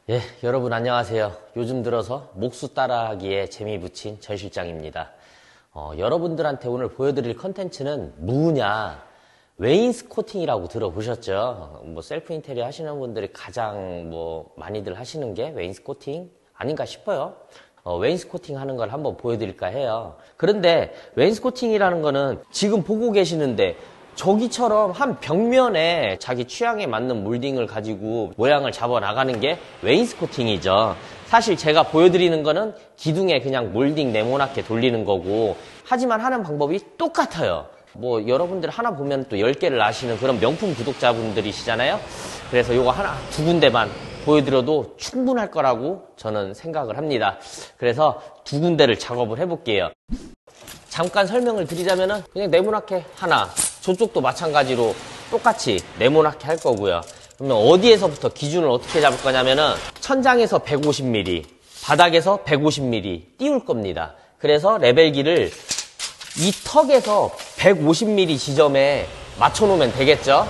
예, 여러분 안녕하세요. 요즘 들어서 목수 따라하기에 재미 붙인 전 실장입니다. 여러분들한테 오늘 보여드릴 컨텐츠는 뭐냐? 웨인스코팅이라고 들어보셨죠? 셀프 인테리어 하시는 분들이 가장 많이들 하시는 게 웨인스코팅 아닌가 싶어요. 웨인스코팅 하는 걸 한번 보여드릴까 해요. 그런데 웨인스코팅이라는 거는 지금 보고 계시는데 저기처럼 한 벽면에 자기 취향에 맞는 몰딩을 가지고 모양을 잡아 나가는 게 웨인스코팅이죠. 사실 제가 보여드리는 거는 기둥에 그냥 몰딩 네모나게 돌리는 거고, 하지만 하는 방법이 똑같아요. 여러분들 하나 보면 또 10개를 아시는 그런 명품 구독자분들이시잖아요. 그래서 요거 하나, 두 군데만 보여드려도 충분할 거라고 저는 생각을 합니다. 그래서 두 군데를 작업을 해볼게요. 잠깐 설명을 드리자면은 그냥 네모나게 하나, 저쪽도 마찬가지로 똑같이 네모나게 할 거고요. 그러면 어디에서부터 기준을 어떻게 잡을 거냐면은 천장에서 150mm, 바닥에서 150mm 띄울 겁니다. 그래서 레벨기를 이 턱에서 150mm 지점에 맞춰 놓으면 되겠죠.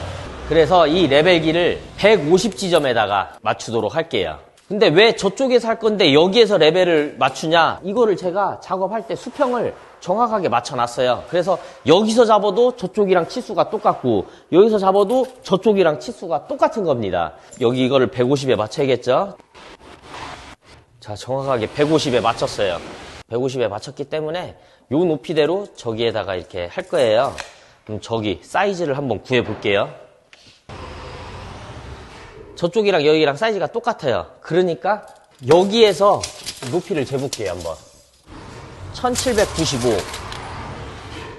그래서 이 레벨기를 150 지점에다가 맞추도록 할게요. 근데 왜 저쪽에서 할 건데 여기에서 레벨을 맞추냐? 이거를 제가 작업할 때 수평을 정확하게 맞춰놨어요. 그래서 여기서 잡아도 저쪽이랑 치수가 똑같고, 여기서 잡아도 저쪽이랑 치수가 똑같은 겁니다. 여기 이거를 150에 맞춰야겠죠? 자, 정확하게 150에 맞췄어요. 150에 맞췄기 때문에 요 높이대로 저기에다가 이렇게 할 거예요. 그럼 저기 사이즈를 한번 구해볼게요. 저쪽이랑 여기랑 사이즈가 똑같아요. 그러니까 여기에서 높이를 재볼게요, 한번.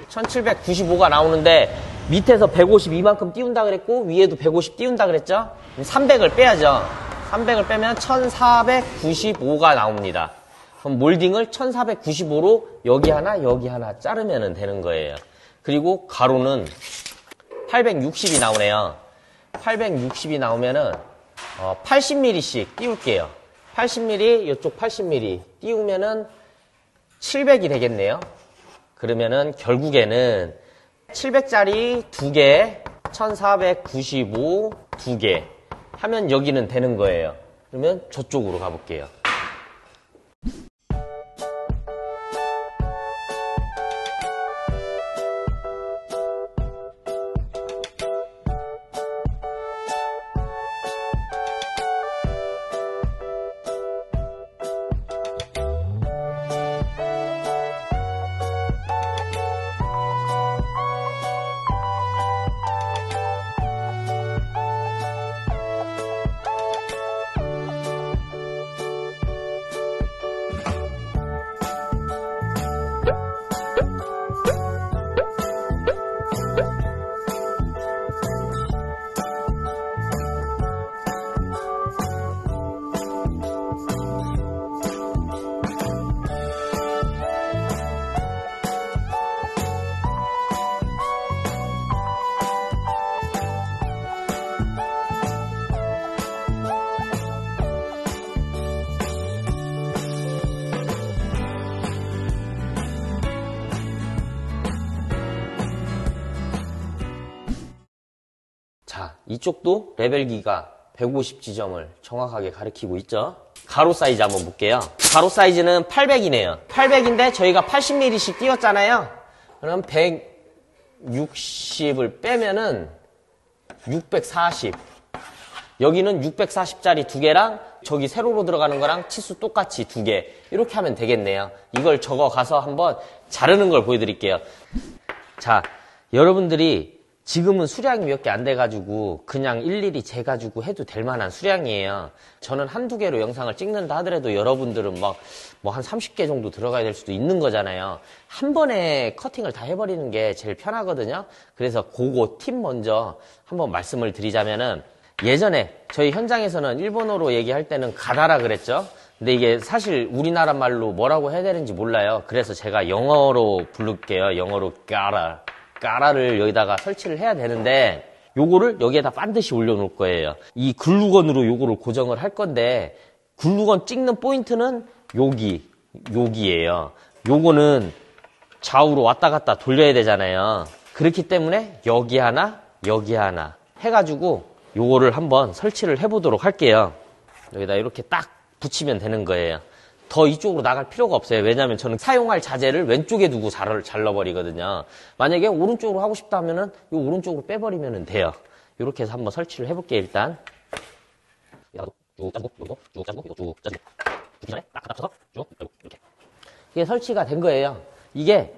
1795가 나오는데 밑에서 150 이만큼 띄운다 그랬고 위에도 150 띄운다 그랬죠? 300을 빼야죠. 300을 빼면 1495가 나옵니다. 그럼 몰딩을 1495로 여기 하나 자르면 되는 거예요. 그리고 가로는 860이 나오네요. 860이 나오면은 80mm씩 띄울게요. 80mm, 이쪽 80mm 띄우면은 700이 되겠네요. 그러면은 결국에는 700짜리 2개, 1495 2개 하면 여기는 되는 거예요. 그러면 저쪽으로 가볼게요. 자, 이쪽도 레벨기가 150 지점을 정확하게 가리키고 있죠. 가로 사이즈 한번 볼게요. 가로 사이즈는 800이네요. 800인데 저희가 80mm씩 띄웠잖아요. 그럼 160을 빼면은 640. 여기는 640짜리 2개랑 저기 세로로 들어가는 거랑 치수 똑같이 2개. 이렇게 하면 되겠네요. 이걸 적어 가서 한번 자르는 걸 보여드릴게요. 자, 여러분들이 지금은 수량이 몇 개 안 돼가지고 그냥 일일이 재가지고 해도 될 만한 수량이에요. 저는 한두 개로 영상을 찍는다 하더라도 여러분들은 한 30개 정도 들어가야 될 수도 있는 거잖아요. 한 번에 커팅을 다 해버리는 게 제일 편하거든요. 그래서 그거 팁 먼저 한번 말씀을 드리자면은, 예전에 저희 현장에서는 일본어로 얘기할 때는 가다라 그랬죠. 근데 이게 사실 우리나라 말로 뭐라고 해야 되는지 몰라요. 그래서 제가 영어로 부를게요. 영어로 까라를 여기다가 설치를 해야 되는데, 요거를 여기에다 반드시 올려놓을 거예요. 이 글루건으로 요거를 고정을 할 건데, 글루건 찍는 포인트는 여기예요. 요거는 좌우로 왔다 갔다 돌려야 되잖아요. 그렇기 때문에 여기 하나 해가지고 요거를 한번 설치를 해보도록 할게요. 여기다 이렇게 딱 붙이면 되는 거예요. 더 이쪽으로 나갈 필요가 없어요. 왜냐하면 저는 사용할 자재를 왼쪽에 두고 잘 넣어버리거든요. 만약에 오른쪽으로 하고 싶다 하면은 이 오른쪽으로 빼버리면 돼요. 이렇게 해서 한번 설치를 해볼게요, 일단. 쭉 짜주고, 이거 쭉 짜주고, 이거 쭉 짜주고. 붙기 전에 딱 갖다 붙여서 쭉, 이렇게. 이게 설치가 된 거예요. 이게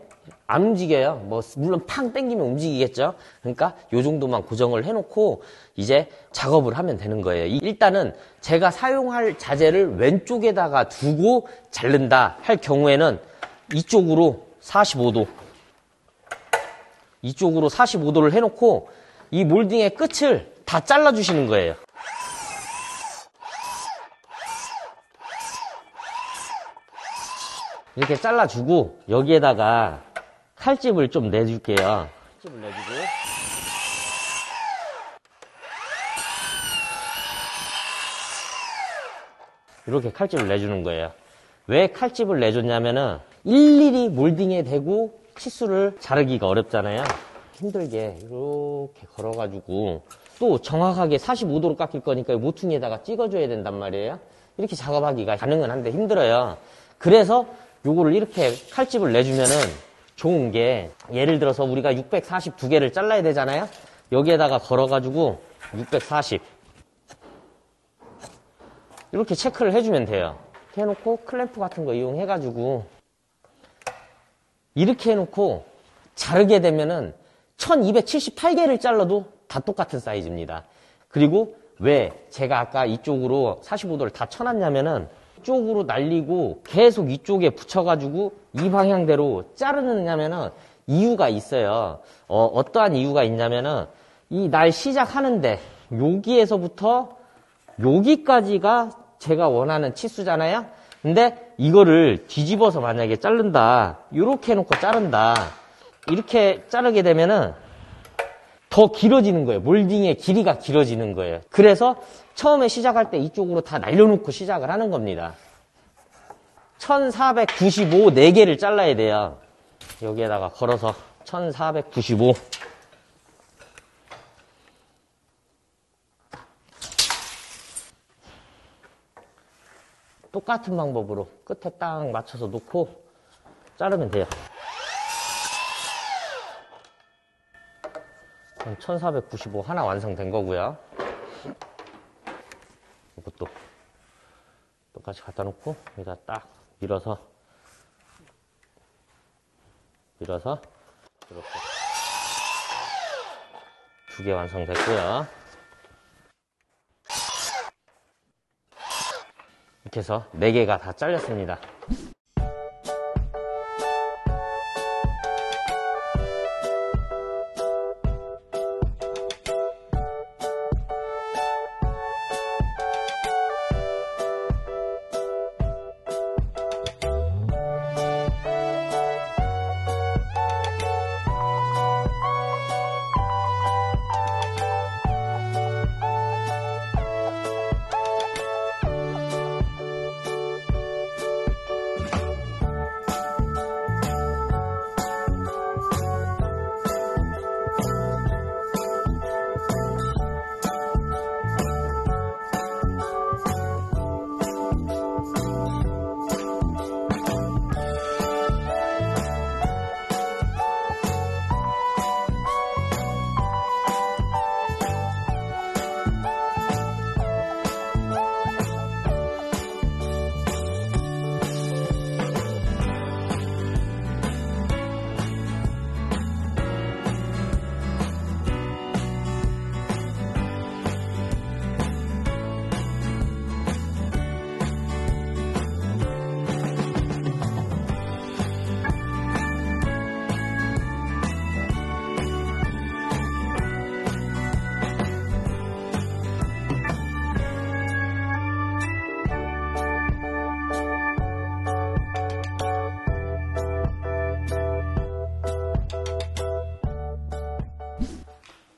안 움직여요. 뭐 물론 팡 땡기면 움직이겠죠. 그러니까 요 정도만 고정을 해놓고 이제 작업을 하면 되는 거예요. 일단은 제가 사용할 자재를 왼쪽에다가 두고 자른다 할 경우에는 이쪽으로 45도 이쪽으로 45도를 해놓고 이 몰딩의 끝을 다 잘라주시는 거예요. 이렇게 잘라주고 여기에다가 칼집을 좀 내줄게요. 칼집을 내주고 이렇게 칼집을 내주는 거예요. 왜 칼집을 내줬냐면은 일일이 몰딩에 대고 치수를 자르기가 어렵잖아요. 힘들게 이렇게 걸어가지고 또 정확하게 45도로 깎일 거니까 모퉁이에다가 찍어줘야 된단 말이에요. 이렇게 작업하기가 가능은 한데 힘들어요. 그래서 요거를 이렇게 칼집을 내주면은 좋은 게 예를 들어서 우리가 642개를 잘라야 되잖아요. 여기에다가 걸어가지고 640 이렇게 체크를 해주면 돼요. 이렇게 해놓고 클램프 같은 거 이용해가지고 이렇게 해놓고 자르게 되면은 1278개를 잘라도 다 똑같은 사이즈입니다. 그리고 왜 제가 아까 이쪽으로 45도를 다 쳐놨냐면은 이쪽으로 날리고 계속 이쪽에 붙여가지고 이 방향대로 자르느냐면은 이유가 있어요. 어떠한 이유가 있냐면은 이 날 시작하는데 여기에서부터 여기까지가 제가 원하는 치수잖아요. 근데 이거를 뒤집어서 만약에 자른다. 이렇게 해놓고 자른다. 이렇게 자르게 되면은 더 길어지는 거예요. 몰딩의 길이가 길어지는 거예요. 그래서 처음에 시작할 때 이쪽으로 다 날려놓고 시작을 하는 겁니다. 1495 4개를 잘라야 돼요. 여기에다가 걸어서 1495 똑같은 방법으로 끝에 딱 맞춰서 놓고 자르면 돼요. 1495 하나 완성된 거고요. 이것도 똑같이 갖다 놓고 여기다 딱 밀어서 이렇게 2개 완성됐고요. 이렇게 해서 4개가 다 잘렸습니다.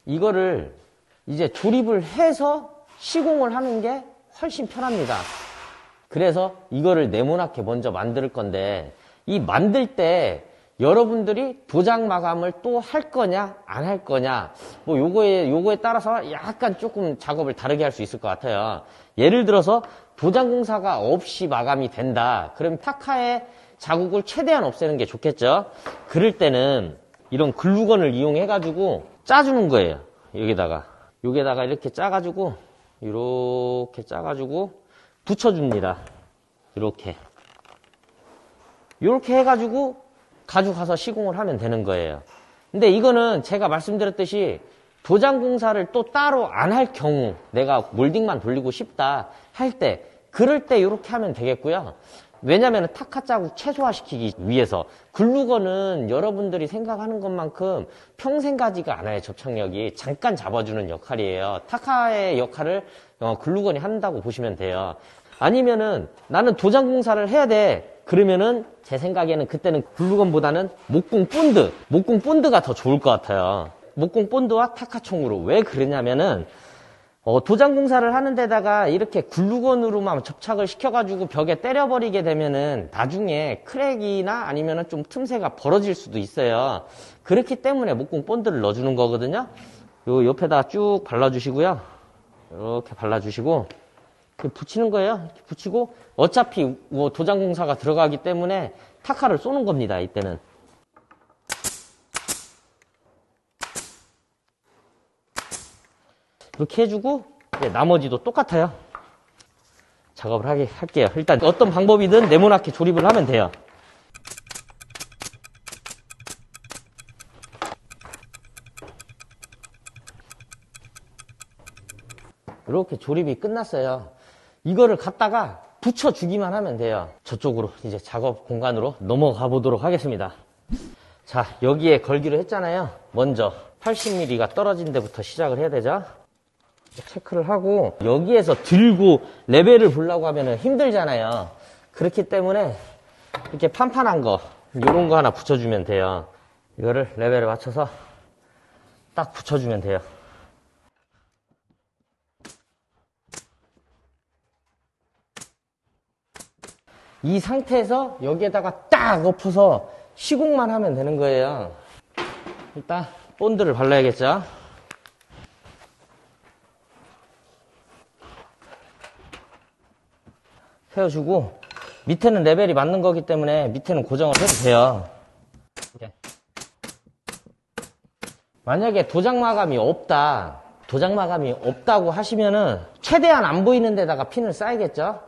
이거를 이제 조립을 해서 시공을 하는 게 훨씬 편합니다. 그래서 이거를 네모나게 먼저 만들 건데 이 만들 때 여러분들이 도장 마감을 또 할 거냐 안 할 거냐 뭐 요거에 따라서 약간 조금 작업을 다르게 할 수 있을 것 같아요. 예를 들어서 도장 공사가 없이 마감이 된다. 그럼 타카의 자국을 최대한 없애는 게 좋겠죠. 그럴 때는 이런 글루건을 이용해 가지고 짜주는 거예요. 여기다가 이렇게 짜가지고 이렇게 짜가지고 붙여줍니다. 이렇게 해가지고 가져가서 시공을 하면 되는 거예요. 근데 이거는 제가 말씀드렸듯이 도장 공사를 또 따로 안 할 경우, 내가 몰딩만 돌리고 싶다 할 때, 그럴 때 이렇게 하면 되겠고요. 왜냐면 타카 자국 최소화시키기 위해서 글루건은 여러분들이 생각하는 것만큼 평생 가지가 않아요. 접착력이 잠깐 잡아주는 역할이에요. 타카의 역할을 글루건이 한다고 보시면 돼요. 아니면은 나는 도장 공사를 해야 돼. 그러면은 제 생각에는 그때는 글루건보다는 목공 본드가 더 좋을 것 같아요. 목공 본드와 타카총으로. 왜 그러냐면은 도장 공사를 하는 데다가 이렇게 글루건으로만 접착을 시켜가지고 벽에 때려버리게 되면은 나중에 크랙이나 아니면은 좀 틈새가 벌어질 수도 있어요. 그렇기 때문에 목공 본드를 넣어주는 거거든요. 요 옆에다 쭉 발라주시고요. 이렇게 발라주시고 붙이는 거예요. 이렇게 붙이고 어차피 뭐 도장 공사가 들어가기 때문에 타카를 쏘는 겁니다. 이때는. 이렇게 해주고 나머지도 똑같아요. 작업을 할게요. 일단 어떤 방법이든 네모나게 조립을 하면 돼요. 이렇게 조립이 끝났어요. 이거를 갖다가 붙여주기만 하면 돼요. 저쪽으로 이제 작업 공간으로 넘어가 보도록 하겠습니다. 자, 여기에 걸기로 했잖아요. 먼저 80mm가 떨어진 데부터 시작을 해야 되죠. 체크를 하고 여기에서 들고 레벨을 보려고 하면 힘들잖아요. 그렇기 때문에 이렇게 판판한 거 이런 거 하나 붙여주면 돼요. 이거를 레벨에 맞춰서 딱 붙여주면 돼요. 이 상태에서 여기에다가 딱 엎어서 시공만 하면 되는 거예요. 일단 본드를 발라야겠죠. 세워주고 밑에는 레벨이 맞는 거기 때문에 밑에는 고정을 해도 돼요. 이렇게. 만약에 도장 마감이 없다고 하시면은 최대한 안 보이는 데다가 핀을 쌓이겠죠.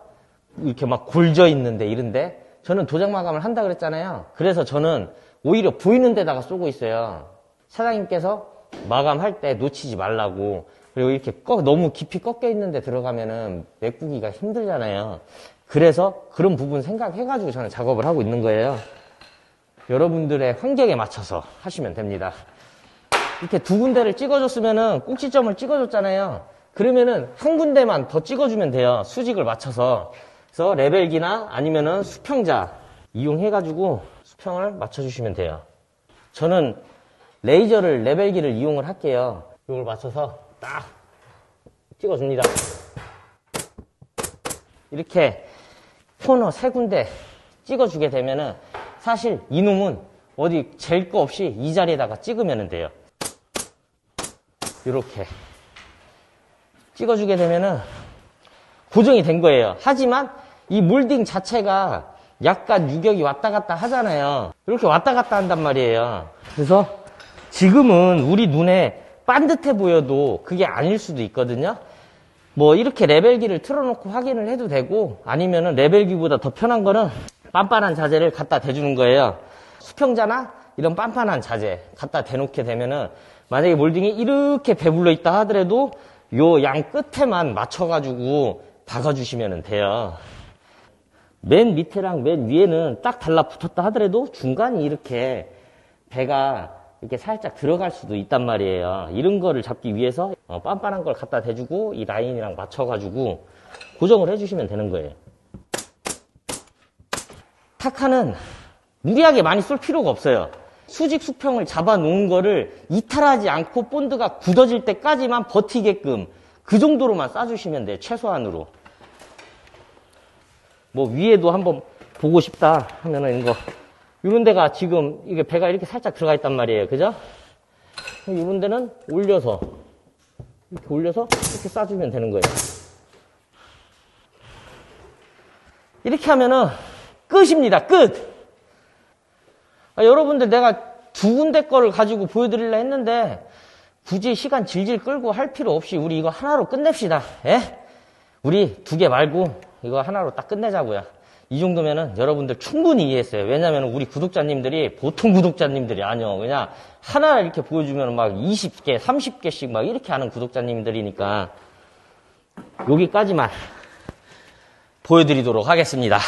이렇게 막 골져 있는데 이런데 저는 도장 마감을 한다 그랬잖아요. 그래서 저는 오히려 보이는 데다가 쏘고 있어요. 사장님께서 마감할 때 놓치지 말라고. 그리고 이렇게 너무 깊이 꺾여 있는 데 들어가면은 메꾸기가 힘들잖아요. 그래서 그런 부분 생각해가지고 저는 작업을 하고 있는 거예요. 여러분들의 환경에 맞춰서 하시면 됩니다. 이렇게 두 군데를 찍어줬으면은 꼭지점을 찍어줬잖아요. 그러면은 한 군데만 더 찍어주면 돼요. 수직을 맞춰서. 그래서 레벨기나 아니면은 수평자 이용해가지고 수평을 맞춰주시면 돼요. 저는 레이저를 레벨기를 이용을 할게요. 이걸 맞춰서 딱 찍어줍니다. 이렇게 코너 세 군데 찍어주게 되면은 사실 이놈은 어디 잴 거 없이 이 자리에다가 찍으면 돼요. 이렇게 찍어주게 되면은 고정이 된 거예요. 하지만 이 몰딩 자체가 약간 유격이 왔다 갔다 하잖아요. 이렇게 왔다 갔다 한단 말이에요. 그래서 지금은 우리 눈에 반듯해 보여도 그게 아닐 수도 있거든요. 뭐 이렇게 레벨기를 틀어놓고 확인을 해도 되고 아니면은 레벨기보다 더 편한 거는 빤빤한 자재를 갖다 대주는 거예요. 수평자나 이런 빤빤한 자재 갖다 대놓게 되면은 만약에 몰딩이 이렇게 배불러 있다 하더라도 요 양 끝에만 맞춰가지고 박아주시면 돼요. 맨 밑에랑 맨 위에는 딱 달라붙었다 하더라도 중간이 이렇게 배가 이렇게 살짝 들어갈 수도 있단 말이에요. 이런 거를 잡기 위해서 빤빤한 걸 갖다 대주고 이 라인이랑 맞춰가지고 고정을 해주시면 되는 거예요. 타카는 무리하게 많이 쏠 필요가 없어요. 수직 수평을 잡아 놓은 거를 이탈하지 않고 본드가 굳어질 때까지만 버티게끔 그 정도로만 쏴주시면 돼요. 최소한으로. 뭐 위에도 한번 보고 싶다 하면은 이거 이런 데가 지금 이게 배가 이렇게 살짝 들어가 있단 말이에요. 그죠? 이런 데는 올려서 이렇게 올려서 이렇게 싸주면 되는 거예요. 이렇게 하면은 끝입니다. 끝! 여러분들 내가 두 군데 거를 가지고 보여드리려 했는데 굳이 시간 질질 끌고 할 필요 없이 우리 이거 하나로 끝냅시다. 예? 우리 두 개 말고 이거 하나로 딱 끝내자고요. 이 정도면은 여러분들 충분히 이해했어요. 왜냐면 우리 구독자님들이 보통 구독자님들이 아니요. 그냥 하나 이렇게 보여주면 막 20개, 30개씩 막 이렇게 하는 구독자님들이니까 여기까지만 보여드리도록 하겠습니다.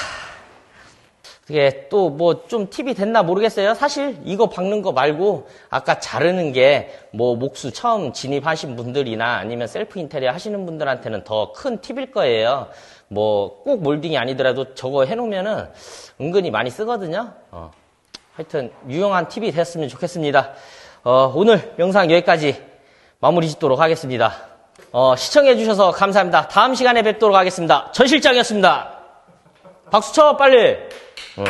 이게 또 뭐 좀 팁이 됐나 모르겠어요. 사실 이거 박는 거 말고 아까 자르는 게 뭐 목수 처음 진입하신 분들이나 아니면 셀프 인테리어 하시는 분들한테는 더 큰 팁일 거예요. 뭐 꼭 몰딩이 아니더라도 저거 해놓으면은 은근히 많이 쓰거든요. 하여튼 유용한 팁이 됐으면 좋겠습니다. 오늘 영상 여기까지 마무리 짓도록 하겠습니다. 시청해주셔서 감사합니다. 다음 시간에 뵙도록 하겠습니다. 전 실장이었습니다. 박수 쳐 빨리. 응.